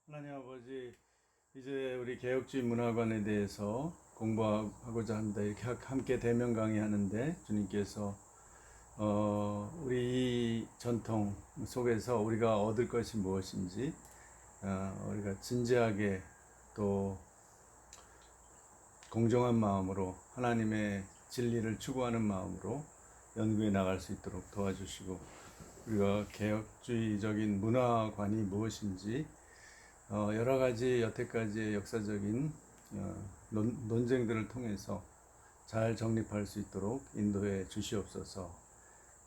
하나님 아버지, 이제 우리 개혁주의 문화관에 대해서 공부하고자 합니다. 이렇게 함께 대면 강의하는데 주님께서 우리 이 전통 속에서 우리가 얻을 것이 무엇인지 우리가 진지하게 또 공정한 마음으로 하나님의 진리를 추구하는 마음으로 연구해 나갈 수 있도록 도와주시고, 우리가 개혁주의적인 문화관이 무엇인지 여러 가지 여태까지의 역사적인 논쟁들을 통해서 잘 정립할 수 있도록 인도해 주시옵소서.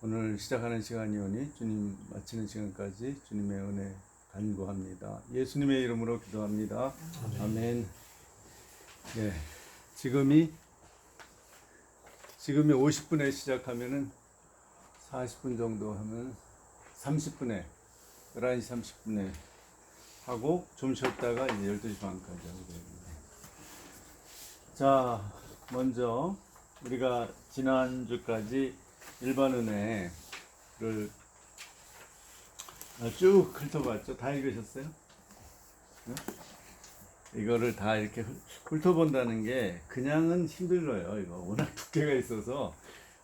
오늘 시작하는 시간이오니 주님 마치는 시간까지 주님의 은혜 간구합니다. 예수님의 이름으로 기도합니다. 아멘. 네, 지금이 50분에 시작하면은 40분 정도 하면 30분에 11시 30분에 하고 좀 쉬었다가 이제 12시 반까지 하게 됩니다. 자, 먼저 우리가 지난주까지 일반 은혜를 쭉 훑어봤죠. 다 읽으셨어요? 네? 이거를 다 이렇게 훑어본다는 게 그냥은 힘들어요. 이거 워낙 두께가 있어서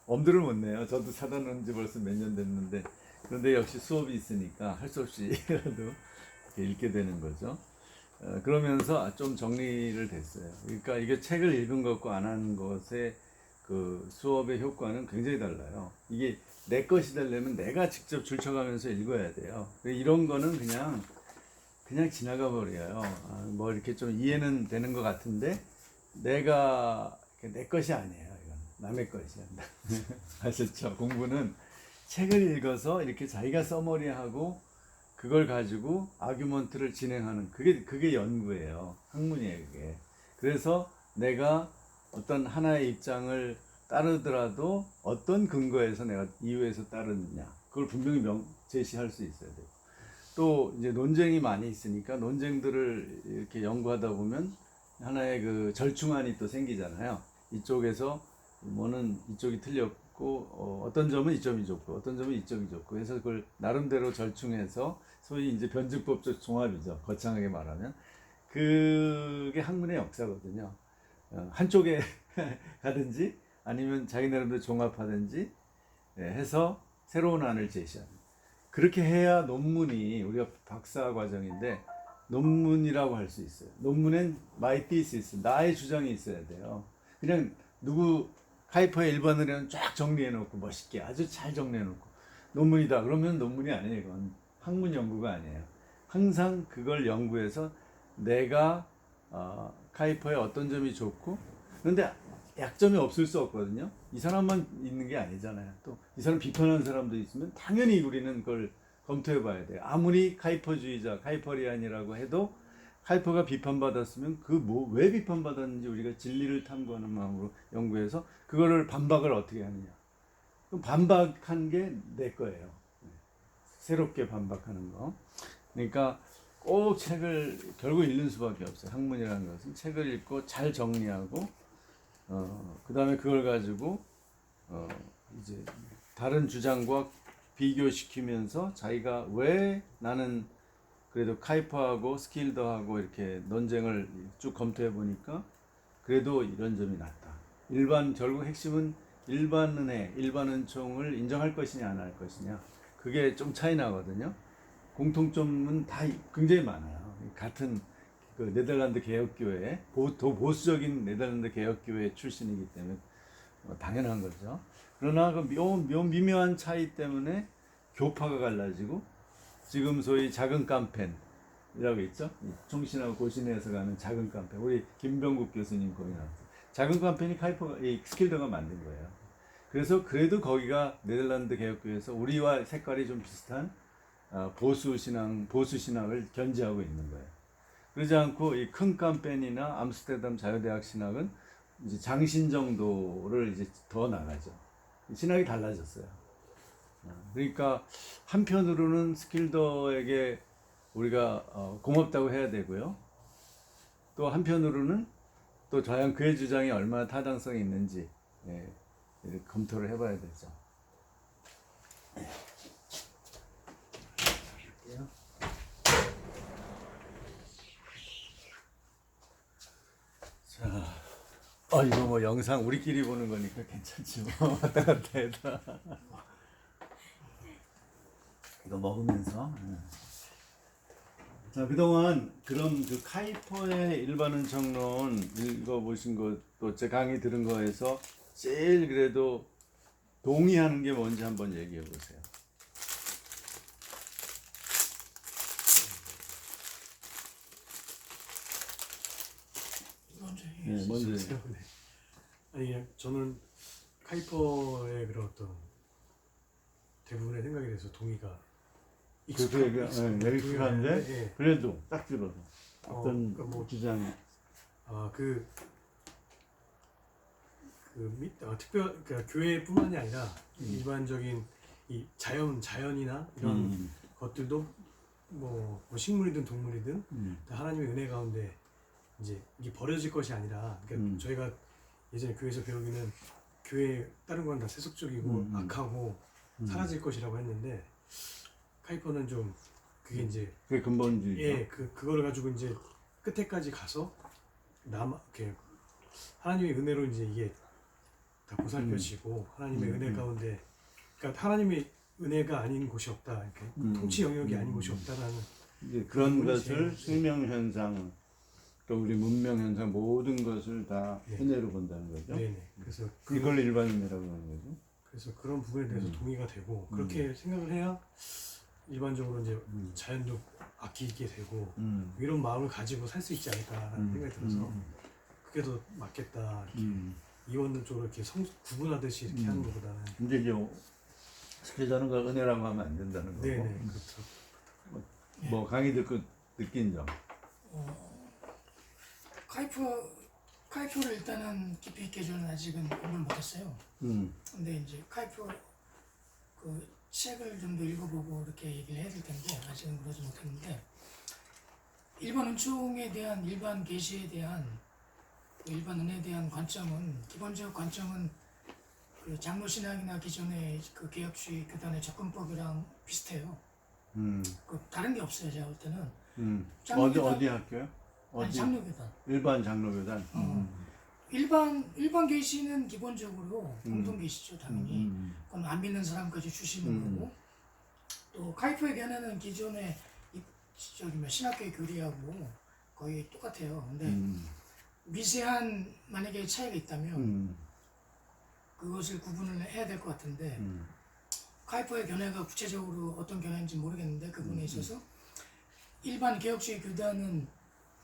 엄두를 못 내요. 저도 사다 놓은 지 벌써 몇 년 됐는데, 그런데 역시 수업이 있으니까 할 수 없이라도 읽게 되는 거죠. 그러면서 좀 정리를 됐어요. 그러니까 이게 책을 읽은 것과 안 한 것의 그 수업의 효과는 굉장히 달라요. 이게 내 것이 되려면 내가 직접 줄쳐가면서 읽어야 돼요. 이런 거는 그냥 지나가 버려요. 뭐 이렇게 좀 이해는 되는 것 같은데 내가 내 것이 아니에요. 이건 남의 것이야. 아셨죠? 공부는 책을 읽어서 이렇게 자기가 써머리하고 그걸 가지고 아규먼트를 진행하는 그게 연구예요. 학문이에요, 그게. 그래서 내가 어떤 하나의 입장을 따르더라도 어떤 근거에서 내가 이유에서 따르느냐, 그걸 분명히 제시할 수 있어야 돼요. 또 이제 논쟁이 많이 있으니까 논쟁들을 이렇게 연구하다 보면 하나의 그 절충안이 또 생기잖아요. 이쪽에서 뭐는 이쪽이 틀렸고 어떤 점은 이점이 좋고 어떤 점은 이점이 좋고, 그래서 그걸 나름대로 절충해서 소위 이제 변증법적 종합이죠. 거창하게 말하면 그게 학문의 역사거든요. 한쪽에 가든지 아니면 자기 나름대로 종합하든지 해서 새로운 안을 제시하는, 그렇게 해야 논문이, 우리가 박사 과정인데 논문이라고 할 수 있어요. 논문엔 my thesis, 나의 주장이 있어야 돼요. 그냥 누구 카이퍼의 일반으로는 쫙 정리해 놓고 멋있게 아주 잘 정리해 놓고 논문이다 그러면 논문이 아니에요. 이건 학문 연구가 아니에요. 항상 그걸 연구해서 내가 카이퍼의 어떤 점이 좋고, 그런데 약점이 없을 수 없거든요. 이 사람만 있는 게 아니잖아요. 또 이 사람 비판하는 사람도 있으면 당연히 우리는 그걸 검토해 봐야 돼요. 아무리 카이퍼주의자, 카이퍼리안이라고 해도 카이퍼가 비판받았으면 왜 비판받았는지 우리가 진리를 탐구하는 마음으로 연구해서 그거를 반박을 어떻게 하느냐. 그럼 반박한 게 내 거예요. 새롭게 반박하는 거. 그러니까 꼭 책을 결국 읽는 수밖에 없어요. 학문이라는 것은 책을 읽고 잘 정리하고 그 다음에 그걸 가지고 이제 다른 주장과 비교시키면서 자기가 왜 나는 그래도 카이퍼하고 스킬더하고 이렇게 논쟁을 쭉 검토해 보니까 그래도 이런 점이 낫다. 결국 핵심은 일반 은혜, 일반 은총을 인정할 것이냐 안 할 것이냐, 그게 좀 차이 나거든요. 공통점은 다 굉장히 많아요. 같은 그 네덜란드 개혁교회, 더 보수적인 네덜란드 개혁교회 출신이기 때문에 당연한 거죠. 그러나 그 미묘한 차이 때문에 교파가 갈라지고, 지금 소위 작은 깜펜이라고 있죠. 총신하고 고신에서 가는 작은 깜펜. 우리 김병국 교수님 거기 나왔어요. 작은 깜펜이 스킬더가 만든 거예요. 그래서 그래도 거기가 네덜란드 개혁교회에서 우리와 색깔이 좀 비슷한 보수 신학을 견지하고 있는 거예요. 그러지 않고 이 큰 깜펜이나 암스테르담 자유대학 신학은 이제 장신 정도를 이제 더 나가죠. 신학이 달라졌어요. 그러니까 한편으로는 스킬더에게 우리가 고맙다고 해야 되고요. 또 한편으로는 또 과연 그의 주장이 얼마나 타당성이 있는지 이렇게 검토를 해봐야 되죠. 이거 뭐 영상 우리끼리 보는 거니까 괜찮지 뭐. 왔다 갔다 해도. 이거 먹으면서. 자, 그동안 그럼 그 카이퍼의 일반 은총론 읽어보신 것도 제 강의 들은 거에서 제일 그래도 동의하는 게 뭔지 한번 얘기해 보세요. 네, 먼저. 아니 그냥 저는 카이퍼의 그런 어떤 대부분의 생각에 대해서 동의가 익숙한데 예. 그래도 딱 들어서 어떤 그러니까 뭐 주장이 특별 그러니까 교회뿐만이 아니라 일반적인 이 자연이나 이런 것들도 뭐 식물이든 동물이든 다 하나님의 은혜 가운데 이제 이게 버려질 것이 아니라 그러니까 저희가 예전에 교회에서 배우기는 교회 다른 건 다 세속적이고 악하고 사라질 것이라고 했는데 카이퍼는 좀 그게 이제 그게 근본주의죠. 예, 그거를 가지고 이제 끝에까지 가서 이렇게 하나님의 은혜로 이제 이게 다 보살펴지고 하나님의 은혜 가운데 그러니까 하나님의 은혜가 아닌 곳이 없다 이렇게 통치 영역이 아닌 곳이 없다라는 이제 그런 것을 생명 현상 또 우리 문명 현상 모든 것을 다 네. 은혜로 본다는 거죠. 네네. 그래서 이걸 일반 은혜라고 하는 거죠. 그래서 그런 부분에 대해서 동의가 되고 그렇게 생각을 해야 일반적으로 이제 자연도 아끼게 되고 이런 마음을 가지고 살 수 있지 않을까라는 생각이 들어서 그게 더 맞겠다. 이원론 쪽으로 이렇게 구분하듯이 이렇게 하는 것보다는 근데 이제 스피자는 걸 은혜라고 하면 안 된다는 거고. 네네 그렇죠. 뭐 강의 듣고 느낀 점. 카이퍼를 일단은 깊이 있게 저는 아직은 공부를 못했어요. 근데 이제 카이퍼 그 책을 좀 더 읽어보고 이렇게 얘기를 해야 될 텐데 아직은 그러지 못했는데 일반 은총에 대한 일반 계시에 대한 일반 은혜에 대한 관점은 기본적 관점은 그 장로 신학이나 기존의 그 개혁주의 교단의 접근법이랑 비슷해요. 그 다른 게 없어요 제가 볼 때는. 어디 학교요? 아니 장로교단. 일반 장로교단. 일반 계시는 기본적으로 공동 계시죠 당연히. 그건 안 믿는 사람까지 주시는 거고. 또 카이퍼의 견해는 기존의 신학교의 교리하고 거의 똑같아요. 근데 미세한 만약에 차이가 있다면 그것을 구분을 해야 될 것 같은데 카이퍼의 견해가 구체적으로 어떤 견해인지 모르겠는데 그 부분에 있어서 일반 개혁주의 교단은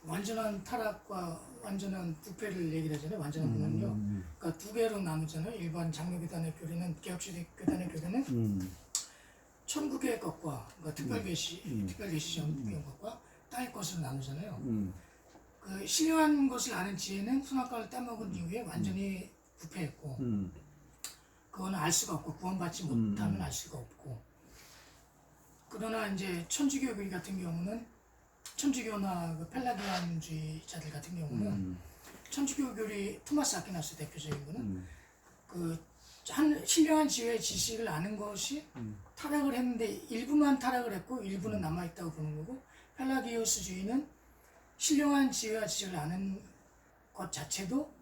완전한 타락과 완전한 부패를 얘기를 하잖아요. 완전한 부는요. 그러니까 두 개로 나누잖아요. 일반 장로교단의 교리는 개혁주의 교단의 교리는 천국의 것과 그러니까 특별계시적인 것과 땅의 것으로 나누잖아요. 그 신령한 것을 아는 지혜는 선악과를 따먹은 이후에 완전히 부패했고 그거는 알 수가 없고 구원받지 못하면 알 수가 없고 그러나 이제 천주교 교리 같은 경우는 천주교나 그 펠라기안주의자들 같은 경우는 천주교 교리 토마스 아퀴나스 대표적인 거는 그 신령한 지혜의 지식을 아는 것이 타락을 했는데 일부만 타락을 했고 일부는 남아있다고 보는 거고 펠라기오스주의는 신령한 지혜와 지식을 아는 것 자체도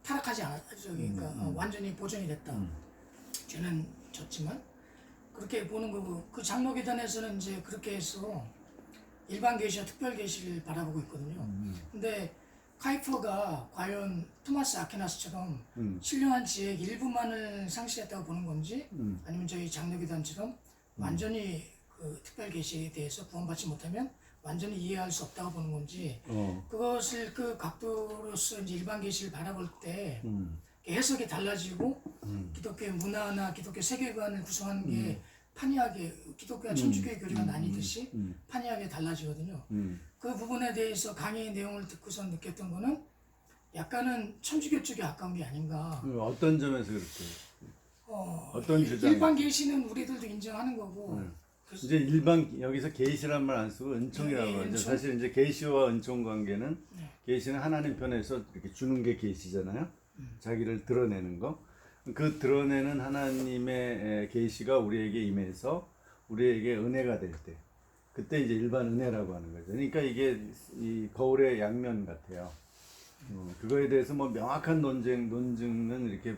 타락하지 그러니까 완전히 보존이 됐다. 죄는 졌지만 그렇게 보는 거고 그 장로교단에서는 이제 그렇게 해서 일반 계시와 특별 계시를 바라보고 있거든요. 근데 카이퍼가 과연 토마스 아퀴나스처럼 신령한 지혜의 일부만을 상실했다고 보는 건지 아니면 저희 장로교단처럼 완전히 그 특별 계시에 대해서 구원받지 못하면 완전히 이해할 수 없다고 보는 건지 그것을 그 각도로서 이제 일반 계시를 바라볼 때 해석이 달라지고 기독교의 문화나 기독교 세계관을 구성하는 게 판이하게 기독교와 천주교의 교리가 나뉘듯이 판이하게 달라지거든요. 그 부분에 대해서 강의 내용을 듣고서 느꼈던 거는 약간은 천주교 쪽에 가까운 게 아닌가. 어떤 점에서 그렇게? 어떤 주장? 일반 계시는 우리들도 인정하는 거고. 이제 일반 여기서 계시란 말 안 쓰고 은총이라고 하죠. 은총? 사실 이제 계시와 은총 관계는 계시는 하나님 편에서 이렇게 주는 게 계시잖아요. 자기를 드러내는 거. 그 드러내는 하나님의 계시가 우리에게 임해서 우리에게 은혜가 될 때, 그때 이제 일반 은혜라고 하는 거죠. 그러니까 이게 이 거울의 양면 같아요. 그거에 대해서 뭐 명확한 논증은 이렇게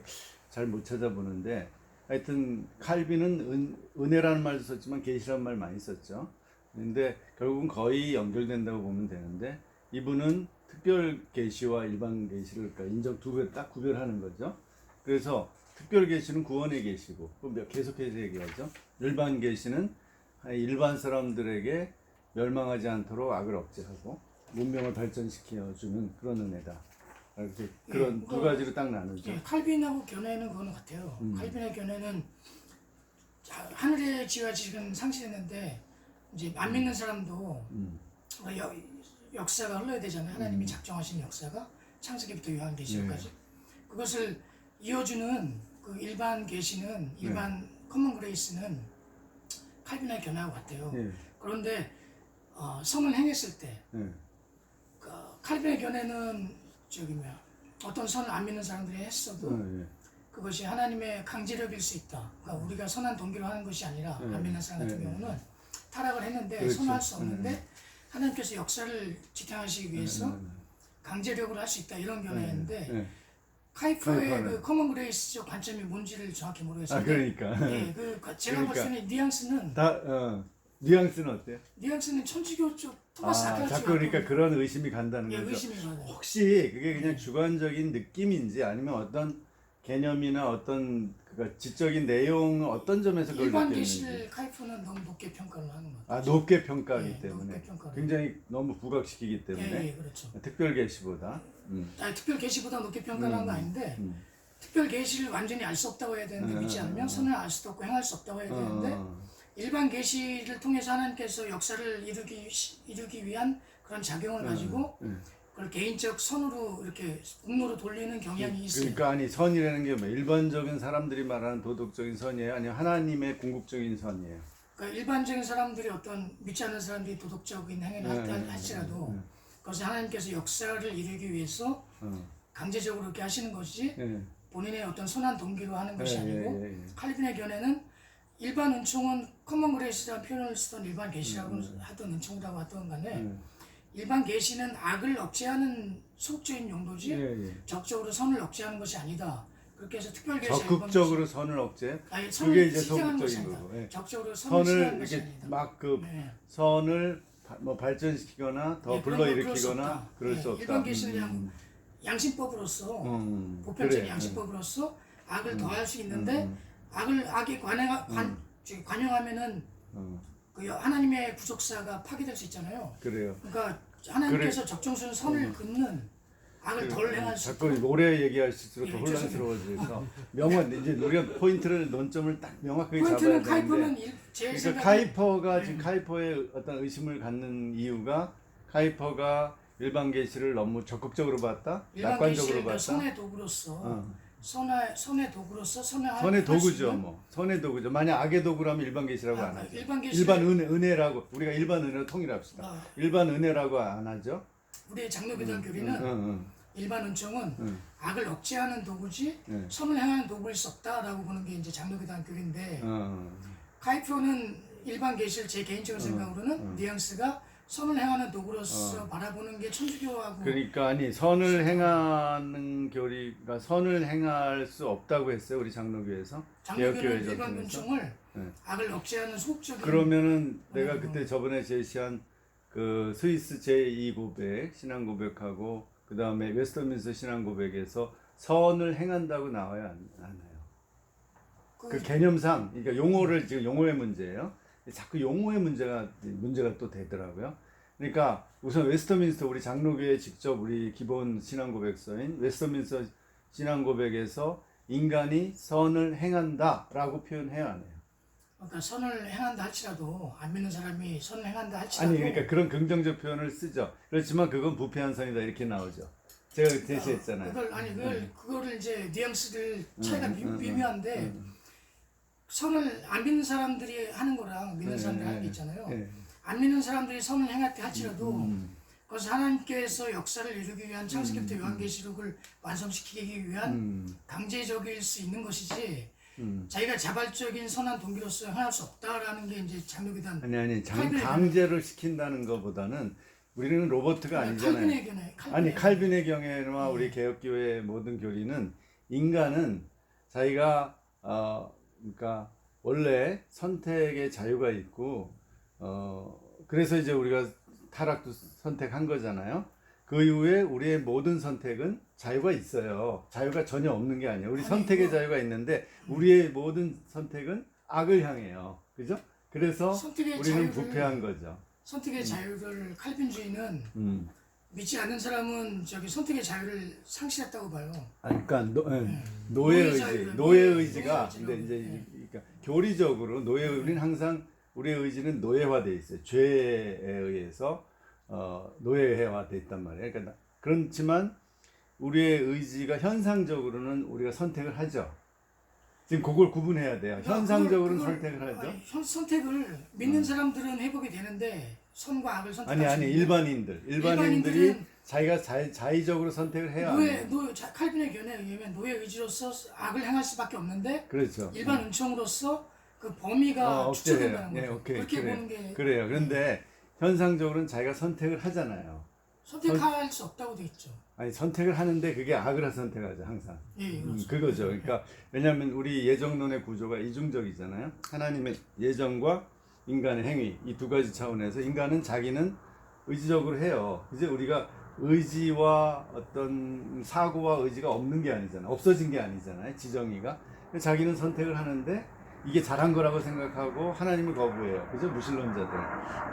잘 못 찾아보는데 하여튼 칼빈은 은혜라는 말도 썼지만 계시라는 말 많이 썼죠. 근데 결국은 거의 연결된다고 보면 되는데 이분은 특별 계시와 일반 계시를 그러니까 인정 두 배 딱 구별하는 거죠. 그래서 특별 계시는 구원의 계시고 계속해서 얘기하죠. 일반 계시는 일반 사람들에게 멸망하지 않도록 악을 억제하고 문명을 발전시켜주는 그런 은혜다. 이렇게 그런 두 가지로 딱 나누죠. 예, 칼빈하고 견해는 그거는 같아요. 칼빈의 견해는 하늘의 지와 지금 상실했는데 이제 안 믿는 사람도 역사가 흘러야 되잖아요. 하나님이 작정하신 역사가 창세기부터 요한계시록까지 그것을 이어주는 그 일반 계시는 일반 커먼 그레이스는 칼빈의 견해하고 같아요. 그런데 선을 행했을 때 그 칼빈의 견해는 어떤 선을 안 믿는 사람들이 했어도 그것이 하나님의 강제력일 수 있다. 그러니까 우리가 선한 동기로 하는 것이 아니라 안 믿는 사람 같은 경우는 타락을 했는데 그렇죠. 선할 수 없는데 하나님께서 역사를 지탱하시기 위해서 강제력으로 할 수 있다 이런 견해인데 카이퍼의 그 커먼 그레이스적 관점이 뭔지를 정확히 모르겠어요. 그러니까. 예, 제가 볼 때는 뉘앙스는 뉘앙스는 어때요? 뉘앙스는 천주교 쪽 토마스 아퀴나스 자꾸 그러니까 그런 의심이 간다는 거죠. 의심이 가요. 혹시 그게 그냥 주관적인 느낌인지 아니면 어떤 개념이나 어떤 지적인 내용 어떤 점에서 그걸 일반 느꼈는지. 계시를 카이퍼는 너무 높게 평가를 하는 것 같아요. 높게 평가하기 예, 때문에 높게 평가를 굉장히 너무 부각시키기 때문에 예, 그렇죠. 특별 계시보다 특별 계시보다 높게 평가를 한 거 아닌데 특별 계시를 완전히 알 수 없다고 해야 되는데 믿지 않으면 선을 알 수도 없고 행할 수 없다고 해야 되는데 일반 계시를 통해서 하나님께서 역사를 이루기 위한 그런 작용을 가지고 그걸 개인적 선으로 이렇게 공로로 돌리는 경향이 있어요. 그러니까 아니 선이라는 게 뭐 일반적인 사람들이 말하는 도덕적인 선이에요? 아니면 하나님의 궁극적인 선이에요? 그러니까 일반적인 사람들이 어떤 믿지 않는 사람들이 도덕적인 행위를 했다 할지라도 그것을 하나님께서 역사를 이루기 위해서 강제적으로 그렇게 하시는 것이 본인의 어떤 선한 동기로 하는 것이 아니고 칼빈의 견해는 일반 은총은 커먼 그레이스라는 표현을 쓰던 일반 계시라고 하던 은총이라고 하던 간에 일반 계시는 악을 억제하는 소극적인 용도지 적극적으로 선을 억제하는 것이 아니다. 그렇게 해서 특별 계시 적극적으로 선을 억제? 아니, 그게 이제 지탱하는 것이 소극적인 아니다. 거고. 적극적으로 선을 선을 것이 이렇게 아니다. 막 선을 뭐 발전시키거나 더 불러일으키거나 그럴 수 없다. 일반 계시는 그냥 양심법으로서 보편적인 그래. 양심법으로서 악을 더할 수 있는데 악에 관용하면은 그 하나님의 구속사가 파괴될 수 있잖아요. 그래요. 그러니까 하나님께서 적정수는 선을 긋는 악을 덜 행할 수 자꾸 있도록 오래 얘기할수록 더 예, 혼란스러워져서 이제 우리가 포인트를 논점을 딱 명확하게 포인트는 잡아야 카이퍼는 되는데 제 그러니까 생각에 카이퍼가 지금 카이퍼의 어떤 의심을 갖는 이유가 카이퍼가 일반 계시를 너무 적극적으로 봤다, 일반 낙관적으로 계시를 봤다. 선의 도구로서 선의 도구로서 선의 도구죠, 뭐 선의 도구죠. 만약 악의 도구라면 일반 계시라고 안 하죠. 일반 계시 일반 은혜라고 우리가 일반 은혜로 통일합시다. 일반 은혜라고 안 하죠. 우리의 장로교단 교리는 일반 은총은 악을 억제하는 도구지 선을 행하는 도구일 수 없다라고 보는 게 이제 장로교단 교리인데 카이프는 일반 계시를 제 개인적인 생각으로는 뉘앙스가 선을 행하는 도구로서 바라보는 게 천주교하고 그러니까 아니 선을 행하는 교리가 선을 행할 수 없다고 했어요 우리 장로교에서 장로교는 일반 은총을 악을 억제하는 소극적인 그러면은 내가 그때 저번에 제시한 그 스위스 제2 고백 신앙 고백하고 그 다음에 웨스터민스터 신앙 고백에서 선을 행한다고 나와요 안 나요? 그 개념상 그러니까 용어를 지금 용어의 문제예요. 자꾸 용어의 문제가 또 되더라고요. 그러니까 우선 웨스터민스터 우리 장로교에 직접 우리 기본 신앙 고백서인 웨스터민스터 신앙 고백에서 인간이 선을 행한다라고 표현해요 안 해요? 그러니까 선을 행한다 할지라도 안 믿는 사람이 선을 행한다 할지라도 아니 그러니까 그런 긍정적 표현을 쓰죠. 그렇지만 그건 부패한 선이다 이렇게 나오죠. 제가 제시했잖아요. 그거를 이제 뉘앙스들 차이가 미묘한데 선을 안 믿는 사람들이 하는 거랑 믿는 사람들이 하는 게 있잖아요. 안 믿는 사람들이 선을 행할 때 할지라도 그것을 하나님께서 역사를 이루기 위한 창세기부터 요한계시록을 완성시키기 위한 강제적일 수 있는 것이지 자기가 자발적인 선한 동기로서 행할 수 없다라는 게 이제 장로교단 아니 강제로 시킨다는 것보다는 우리는 로버트가 아니잖아요. 칼빈의 견해. 아니 칼빈의 경애와 우리 개혁교회의 모든 교리는 인간은 자기가 그러니까 원래 선택의 자유가 있고 그래서 이제 우리가 타락도 선택한 거잖아요. 그 이후에 우리의 모든 선택은 자유가 있어요. 자유가 전혀 없는 게 아니에요. 우리 선택의 자유가 있는데 우리의 모든 선택은 악을 향해요. 그죠? 그래서 우리는 부패한 거죠. 선택의 자유를 칼빈주의는 믿지 않는 사람은 저기 선택의 자유를 상실했다고 봐요. 그러니까 노예 의지가 자유, 근데 이제 그러니까 교리적으로 우리는 항상 우리의 의지는 노예화돼 있어요. 죄에 의해서 노예화돼 있단 말이에요. 그러니까 그렇지만 우리의 의지가 현상적으로는 우리가 선택을 하죠. 지금 그걸 구분해야 돼요. 현상적으로는 선택을 하죠. 선택을 믿는 사람들은 해보게 되는데 선과 악을 선택하시는 아니 일반인들이 자기가 자의적으로 선택을 해야 해요. 칼빈의 견해에 의하면 노예 의지로서 악을 행할 수밖에 없는데 그렇죠. 일반 은총으로서 그 범위가 추천된다는 거죠. 오케이. 그렇게 보는 게 그래요. 그런데 현상적으로는 자기가 선택을 하잖아요. 선택할 수 없다고 돼 있죠. 아니 선택을 하는데 그게 악을 선택하죠 항상. 예, 그거죠. 그러니까 왜냐하면 우리 예정론의 구조가 이중적이잖아요. 하나님의 예정과 인간의 행위 이 두 가지 차원에서 인간은 자기는 의지적으로 해요. 이제 우리가 의지와 어떤 사고와 의지가 없는 게 아니잖아요. 없어진 게 아니잖아요. 지정의가 자기는 선택을 하는데 이게 잘한 거라고 생각하고 하나님을 거부해요. 그죠? 무신론자들.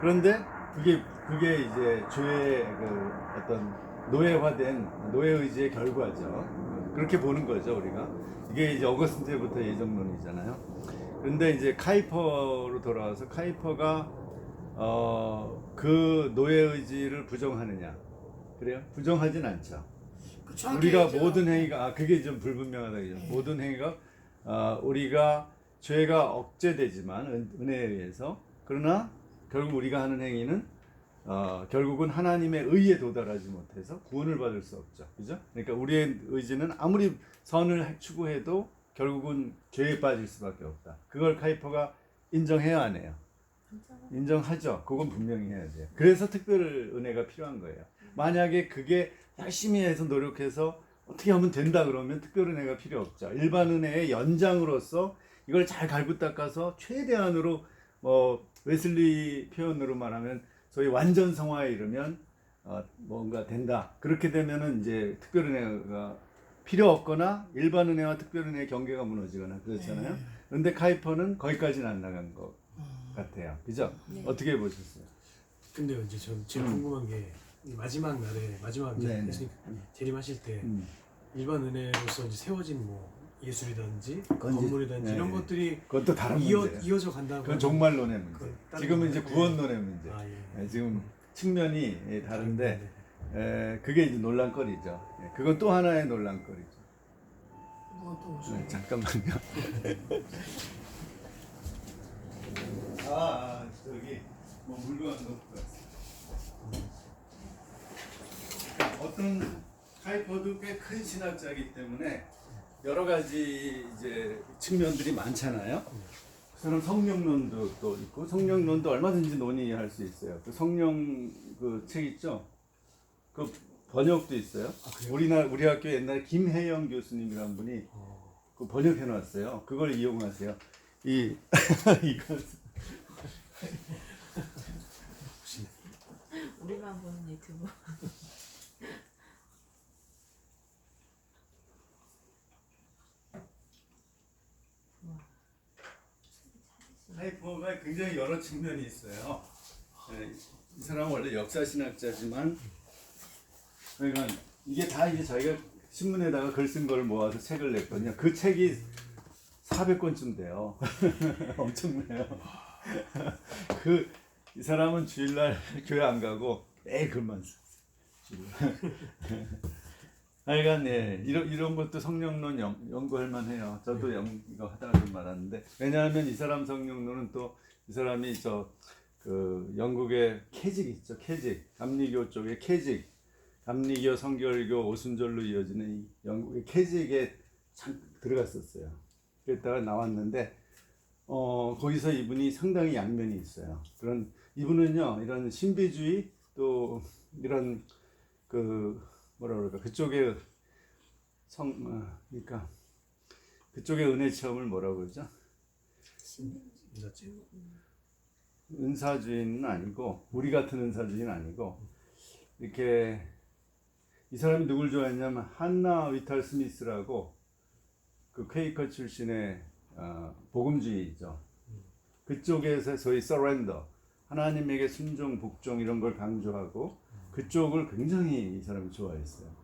그런데 그게 이제 죄의 그 어떤 노예화된 노예의지의 결과죠. 그렇게 보는 거죠, 우리가. 이게 이제 어거스틴 때부터 예정론이잖아요. 그런데 이제 카이퍼로 돌아와서 카이퍼가 그 노예의지를 부정하느냐. 그래요? 부정하진 않죠. 우리가 모든 행위가 그게 좀 불분명하다 이죠. 모든 행위가 우리가 죄가 억제되지만 은혜에 의해서 그러나 결국 우리가 하는 행위는 결국은 하나님의 의에 도달하지 못해서 구원을 받을 수 없죠. 그죠? 그러니까 우리의 의지는 아무리 선을 추구해도 결국은 죄에 빠질 수밖에 없다. 그걸 카이퍼가 인정해야 하네요. 인정하죠. 그건 분명히 해야 돼요. 그래서 특별 은혜가 필요한 거예요. 만약에 그게 열심히 해서 노력해서 어떻게 하면 된다 그러면 특별 은혜가 필요 없죠. 일반 은혜의 연장으로서 이걸 잘 갈고 닦아서 최대한으로 웨슬리 표현으로 말하면 소위 완전 성화에 이르면 뭔가 된다. 그렇게 되면은 이제 특별 은혜가 필요 없거나 일반 은혜와 특별 은혜의 경계가 무너지거나 그렇잖아요. 그런데 카이퍼는 거기까지는 안 나간 것 같아요. 그죠? 네. 어떻게 보셨어요? 근데 이제 전 제일 궁금한 게 마지막 날에 마지막 이제 네네. 예수님 재림하실 때 일반 은혜로서 이제 세워진 뭐 예술이든지 건물이든지 이런 것들이 그것도 다른 문제예요. 이어져 간다고. 그건 종말론의 문제. 그건 다른 지금은 이제 문제. 구원론의 문제. 지금 측면이 다른데 그게 이제 논란거리죠. 그건 또 하나의 논란거리죠. 잠깐만요. 저기 뭐 물건 놓고 왔어요. 어떤 카이퍼도 꽤 큰 신학자이기 때문에 여러 가지 이제 측면들이 많잖아요. 그 사람 성령론도 또 있고 성령론도 얼마든지 논의할 수 있어요. 그 성령 그 책 있죠? 그 번역도 있어요. 우리 학교 옛날에 김혜영 교수님이라는 분이 그 번역해 놨어요. 그걸 이용하세요. 이거 우리만 보는 유튜브. 카이퍼가 굉장히 여러 측면이 있어요. 이 사람은 원래 역사신학자지만 그러니까 이게 다 이제 자기가 신문에다가 글 쓴 걸 모아서 책을 냈거든요. 그 책이 400권쯤 돼요. 엄청나요. 이 사람은 주일날 교회 안 가고 매일 글만 썼어요. 하여간 이런 것도 성령론 연구할 만해요. 저도 이거 하다가 좀 말았는데 왜냐하면 이 사람 성령론은 또 이 사람이 그 영국의 캐직 있죠. 캐직 감리교 쪽의 캐직 감리교 성결교 오순절로 이어지는 이 영국의 캐직에 들어갔었어요. 그랬다가 나왔는데 거기서 이분이 상당히 양면이 있어요. 이분은요 이런 신비주의 또 이런 그 뭐라 그럴까 그쪽에 그러니까 그쪽의 은혜 체험을 뭐라고 그러죠? 인사치. 은사주의는 아니고 우리 같은 은사주의는 아니고 이렇게 이 사람이 누굴 좋아했냐면 한나 위탈 스미스라고 그 퀘이커 출신의 복음주의죠. 그쪽에서 소위 서렌더 하나님에게 순종, 복종 이런 걸 강조하고 그쪽을 굉장히 이 사람이 좋아했어요.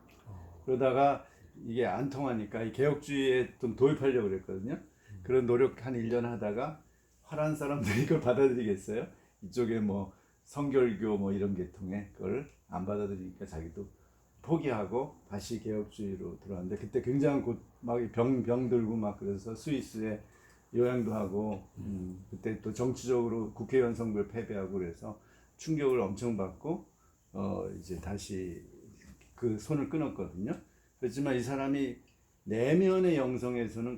그러다가 이게 안 통하니까 이 개혁주의에 좀 도입하려고 그랬거든요. 그런 노력 한 1년 하다가 화란 사람들이 이걸 받아들이겠어요? 이쪽에 뭐 성결교 뭐 이런 계통의 그걸 안 받아들이니까 자기도 포기하고 다시 개혁주의로 들어왔는데 그때 굉장히 막 병 들고 막 그래서 스위스에 요양도 하고 그때 또 정치적으로 국회의원 선거에 패배하고 그래서 충격을 엄청 받고 이제 다시 그 손을 끊었거든요. 그렇지만 이 사람이 내면의 영성에서는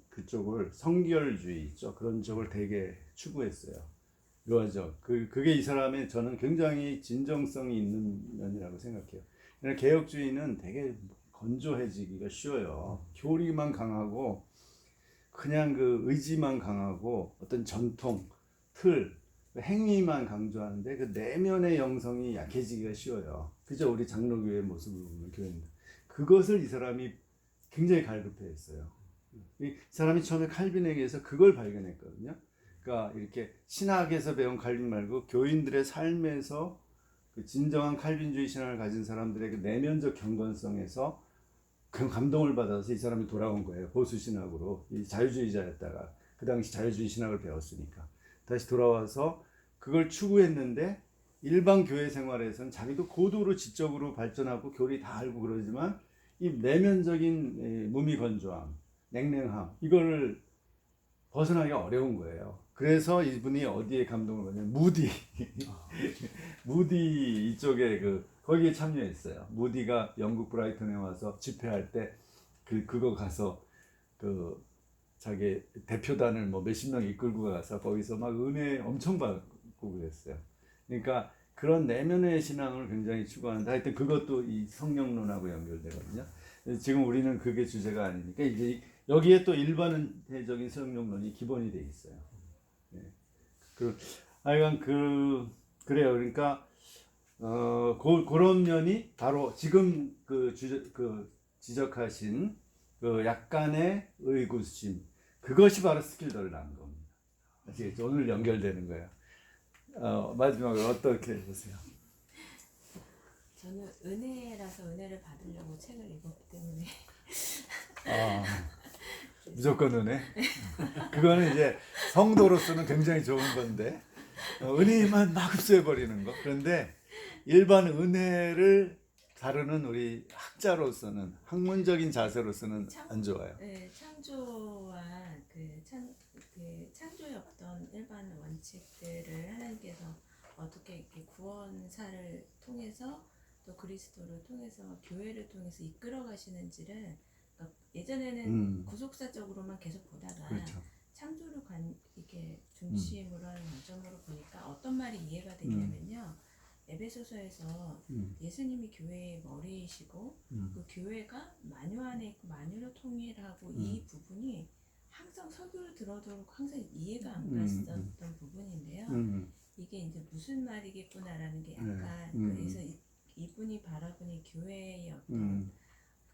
그쪽을 성결주의 있죠. 그런 쪽을 되게 추구했어요. 묘하죠. 그게 이 사람의 저는 굉장히 진정성이 있는 면이라고 생각해요. 그러나 개혁주의는 되게 건조해지기가 쉬워요. 교리만 강하고 그냥 그 의지만 강하고 어떤 전통, 틀, 행위만 강조하는데 그 내면의 영성이 약해지기가 쉬워요. 그죠? 우리 장로교회 모습을 보면 교회입니다. 그것을 이 사람이 굉장히 갈급해했어요. 이 사람이 처음에 칼빈에게서 그걸 발견했거든요. 그러니까 이렇게 신학에서 배운 칼빈 말고 교인들의 삶에서 그 진정한 칼빈주의 신앙을 가진 사람들의 그 내면적 경건성에서 그 감동을 받아서 이 사람이 돌아온 거예요. 보수 신학으로. 이 자유주의자였다가 그 당시 자유주의 신학을 배웠으니까 다시 돌아와서 그걸 추구했는데 일반 교회 생활에서는 자기도 고도로 지적으로 발전하고 교리 다 알고 그러지만 이 내면적인 무미건조함, 냉랭함 이거를 벗어나기가 어려운 거예요. 그래서 이분이 어디에 감동을 받냐면 무디 무디 이쪽에 거기에 참여했어요. 무디가 영국 브라이턴에 와서 집회할 때 그거 가서 자기 대표단을 뭐 몇십 명 이끌고 가서 거기서 막 은혜 엄청 받고 그랬어요. 그러니까 그런 내면의 신앙을 굉장히 추구하는데 하여튼 그것도 이 성령론하고 연결되거든요. 지금 우리는 그게 주제가 아니니까 이제 여기에 또 일반적인 성령론이 기본이 돼 있어요. 네. 하여간 그래요. 그러니까 그런 면이 바로 지금 지적하신 그 약간의 의구심 그것이 바로 스킬더라는 겁니다. 아시겠죠? 오늘 연결되는 거예요. 마지막으로 어떻게 보세요? 저는 은혜라서 은혜를 받으려고 책을 읽었기 때문에 무조건 은혜? 그거는 이제 성도로서는 굉장히 좋은 건데 은혜만 막 흡수해버리는 거. 그런데 일반 은혜를 다루는 우리 학자로서는 학문적인 자세로서는 안 좋아요. 네, 창조와 창조의 어떤 일반 원칙들을 하나님께서 어떻게 이렇게 구원사를 통해서 또 그리스도를 통해서 교회를 통해서 이끌어 가시는지를 그러니까 예전에는 구속사적으로만 계속 보다가 그렇죠. 창조를 이렇게 중심으로 하는 관점으로 보니까 어떤 말이 이해가 되냐면요. 에베소서에서 예수님이 교회의 머리이시고 그 교회가 만유 안에 있고 만유로 통일하고 이 부분이 항상 설교를 들어도 항상 이해가 안 갔었던 부분인데요. 이게 이제 무슨 말이겠구나라는 게 약간 그래서 이분이 바라보는 교회의 어떤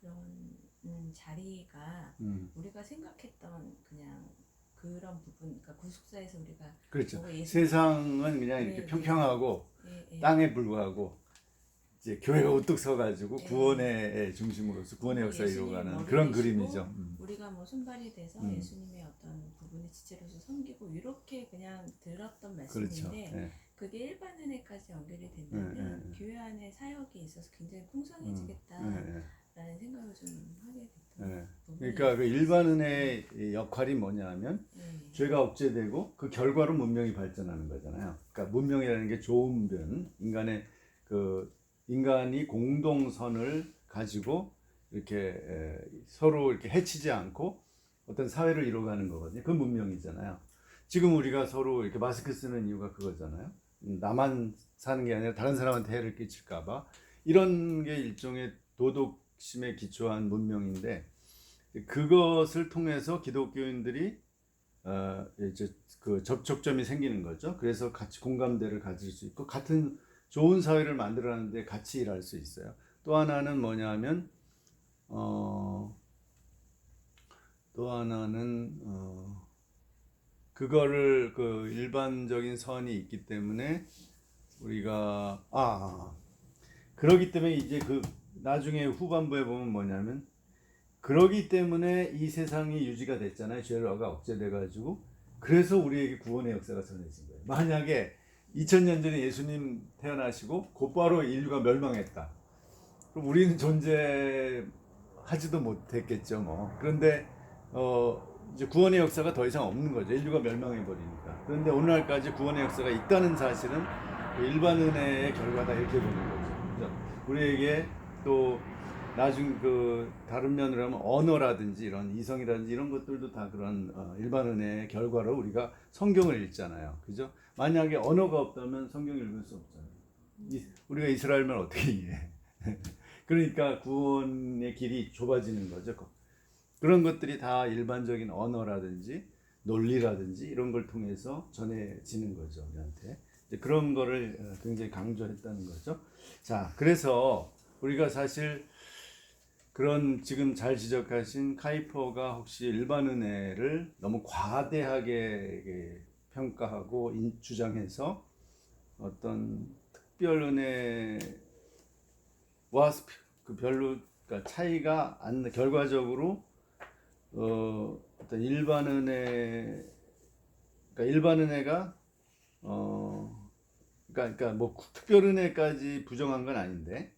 그런 자리가 우리가 생각했던 그냥 그런 부분, 그러니까 구속사에서 우리가 그렇죠. 세상은 그냥 이렇게 평평하고 땅에 불과하고 이제 교회가 우뚝 서가지고 구원의 중심으로서 구원의 역사를 이루어가는 그런 그림이죠. 우리가 뭐 손발이 돼서 예수님의 어떤 부분의 지체로서 섬기고 이렇게 그냥 들었던 말씀인데 그렇죠. 그게 일반 은혜까지 연결이 된다면 교회 안에 사역에 있어서 굉장히 풍성해지겠다라는 생각을 좀 하게 됐던 그러니까 그 일반 은혜의 역할이 뭐냐면 죄가 억제되고 그 결과로 문명이 발전하는 거잖아요. 그러니까 문명이라는 게 좋은 변, 인간이 공동선을 가지고 이렇게 서로 이렇게 해치지 않고 어떤 사회를 이루어가는 거거든요. 그 문명이잖아요. 지금 우리가 서로 이렇게 마스크 쓰는 이유가 그거잖아요. 나만 사는 게 아니라 다른 사람한테 해를 끼칠까봐 이런 게 일종의 도덕심에 기초한 문명인데 그것을 통해서 기독교인들이 이제 그 접촉점이 생기는 거죠. 그래서 같이 공감대를 가질 수 있고 같은 좋은 사회를 만들어가는데 같이 일할 수 있어요. 또 하나는 뭐냐면 또 하나는 그거를 그 일반적인 선이 있기 때문에 우리가 그러기 때문에 이제 그 나중에 후반부에 보면 뭐냐면 그러기 때문에 이 세상이 유지가 됐잖아요. 죄가 억제돼 가지고 그래서 우리에게 구원의 역사가 전해진 거예요. 만약에 2000년 전에 예수님 태어나시고 곧바로 인류가 멸망했다. 그럼 우리는 존재하지도 못했겠죠, 뭐. 그런데 이제 구원의 역사가 더 이상 없는 거죠. 인류가 멸망해 버리니까. 그런데 오늘날까지 구원의 역사가 있다는 사실은 일반 은혜의 결과다 이렇게 보는 거죠. 그죠? 우리에게 또 나중 그 다른 면으로 하면 언어라든지 이런 이성이라든지 이런 것들도 다 그런 일반 은혜의 결과로 우리가 성경을 읽잖아요. 그죠? 만약에 언어가 없다면 성경을 읽을 수 없잖아요. 우리가 이스라엘말 어떻게 이해해? 그러니까 구원의 길이 좁아지는 거죠. 그런 것들이 다 일반적인 언어라든지 논리라든지 이런 걸 통해서 전해지는 거죠. 우리한테. 그런 거를 굉장히 강조했다는 거죠. 자, 그래서 우리가 사실 그런 지금 잘 지적하신 카이퍼가 혹시 일반 은혜를 너무 과대하게 평가하고 주장해서 어떤 특별 은혜와 그 별로 그러니까 차이가 안 결과적으로 어떤 일반 은혜 그러니까 일반 은혜가 그러니까 뭐 특별 은혜까지 부정한 건 아닌데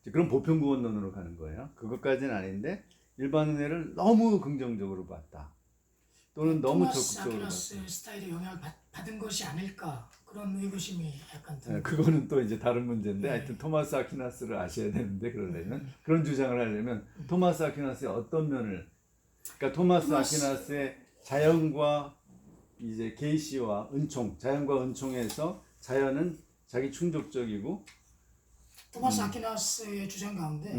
그런 보편구원론으로 가는 거예요. 그것까지는 아닌데 일반 은혜를 너무 긍정적으로 봤다. 또는 너무 적극적으로 봤다. 토마스 스타일의 영향을 받은 것이 아닐까 그런 의구심이 약간 듭니다. 그거는 또 이제 다른 문제인데 네. 하여튼 토마스 아퀴나스를 아셔야 되는데 그러려면 그런 주장을 하려면 토마스 아퀴나스의 어떤 면을 그러니까 토마스 아퀴나스의 자연과 이제 계시와 은총, 자연과 은총에서 자연은 자기 충족적이고 토마스 아퀴나스의 주장 가운데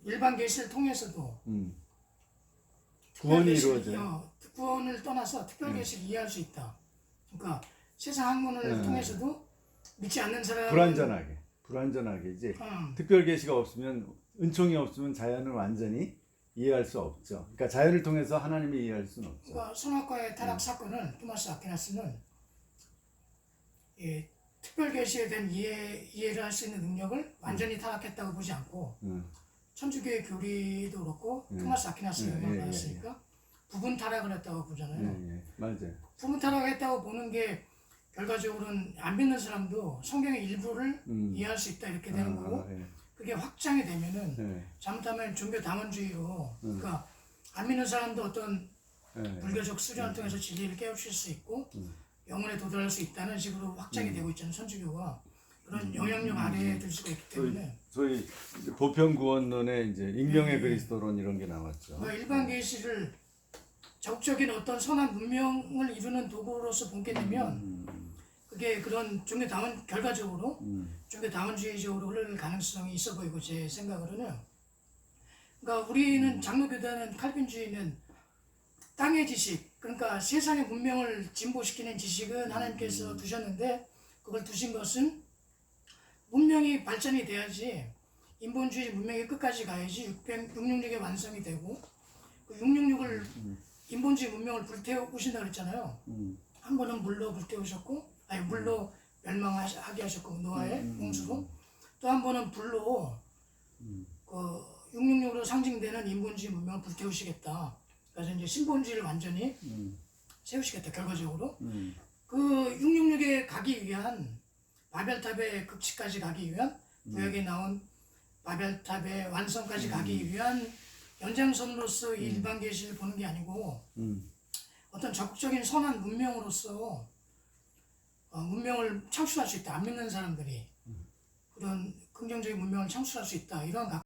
일반 계시를 통해서도 구원이 특별 이루어져요. 구원을 떠나서 특별 계시를 이해할 수 있다. 그러니까 세상 학문을 통해서도 믿지 않는 사람 불완전하게 이제 특별 계시가 없으면 은총이 없으면 자연을 완전히 이해할 수 없죠. 그러니까 자연을 통해서 하나님을 이해할 수는 없죠. 그러니까 선악과의 타락 사건을 토마스 아퀴나스는 특별 계시에 대한 이해를 할 수 있는 능력을 완전히 타락했다고 보지 않고 천주교의 교리도 그렇고 토마스 아퀴나스의 영향을 받았으니까 부분 타락을 했다고 보잖아요. 맞아요. 부분 타락했다고 보는 게 결과적으로는 안 믿는 사람도 성경의 일부를 이해할 수 있다 이렇게 되는 거고 그게 확장이 되면은 잘못하면 종교 다원주의로 그러니까 안 믿는 사람도 어떤 불교적 수련을 통해서 진리를 깨우칠 수 있고 영혼에 도달할 수 있다는 식으로 확장이 되고 있잖아요. 천주교가 그런 영향력 아래에 들 수가 있기 때문에 소위 보편구원론에 이제 익명의 그리스도론 이런 게 나왔죠. 그러니까 일반 계시를 적극적인 어떤 선한 문명을 이루는 도구로서 보게 되면 그게 그런 종교 다원 결과적으로 종교 다원주의적으로 흐를 가능성이 있어 보이고 제 생각으로는 그러니까 우리는 장로교단은 칼빈주의는 땅의 지식 그러니까 세상의 문명을 진보시키는 지식은 하나님께서 두셨는데 그걸 두신 것은 문명이 발전이 돼야지 인본주의 문명이 끝까지 가야지 666의 완성이 되고 그 666을 인본주의 문명을 불태우신다 그랬잖아요. 한 번은 물로 불태우셨고 물로 멸망하게 하셨고 노아의 홍수로 또 한 번은 불로 그 666으로 상징되는 인본주의 문명을 불태우시겠다. 그래서 이제 신본주의를 완전히 세우시겠다. 결과적으로 그 666에 가기 위한 바벨탑의 극치까지 가기 위한 구약에 나온 바벨탑의 완성까지 가기 위한 연장선으로서 이 일반 계시를 보는 게 아니고 어떤 적극적인 선한 문명으로서 문명을 창출할 수 있다. 안 믿는 사람들이 그런 긍정적인 문명을 창출할 수 있다. 이런